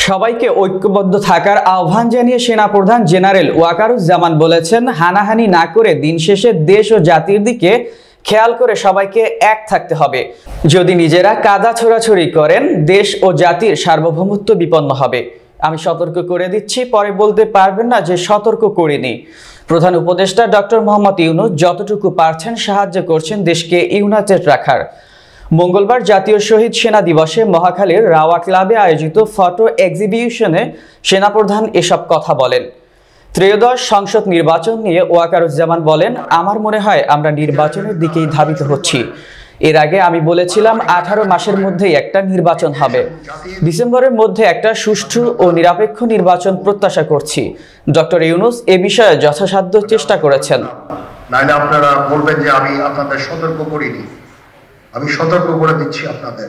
সবাইকে ঐক্যবদ্ধ থাকার আহ্বান জানিয়ে সেনাপ্রধান জেনারেল ওয়াকারুজ্জামান বলেছেন, হানাহানি না করে দিন শেষে দেশ ও জাতির দিকে খেয়াল করে সবাইকে এক থাকতে হবে। যদি নিজেরা কাদা ছোড়াছড়ি করেন, দেশ ও জাতির সার্বভৌমত্ব বিপন্ন হবে। আমি সতর্ক করে দিচ্ছি, পরে বলতে পারবেন না যে সতর্ক করিনি। প্রধান উপদেষ্টা ডক্টর মোহাম্মদ ইউনূস যতটুকু পারছেন সাহায্য করছেন দেশকে ইউনাইটেড রাখার। মঙ্গলবার জাতীয় শহীদ সেনা দিবসে মহাখালীর রাওয়া ক্লাবে আয়োজিত ফটো এক্সিবিশনে সেনাপ্রধান এসব কথা বলেন। ত্রয়োদশ সংসদ নির্বাচন নিয়ে ওয়াকারুজ্জামান বলেন, আমার মনে হয় আমরা নির্বাচনের দিকেই ধাবিত হচ্ছি। এর আগে আমি বলেছিলাম 18 মাসের মধ্যেই একটা নির্বাচন হবে। ডিসেম্বরের মধ্যে একটা সুষ্ঠু ও নিরপেক্ষ নির্বাচন প্রত্যাশা করছি। ডক্টর ইউনূস এ বিষয়ে যথাসাধ্য চেষ্টা করেছেন। নাইলে আপনারা বলবেন যে আমি আপনাদের সতর্ক করিনি। আমি সতর্ক করে দিচ্ছি আপনাদের।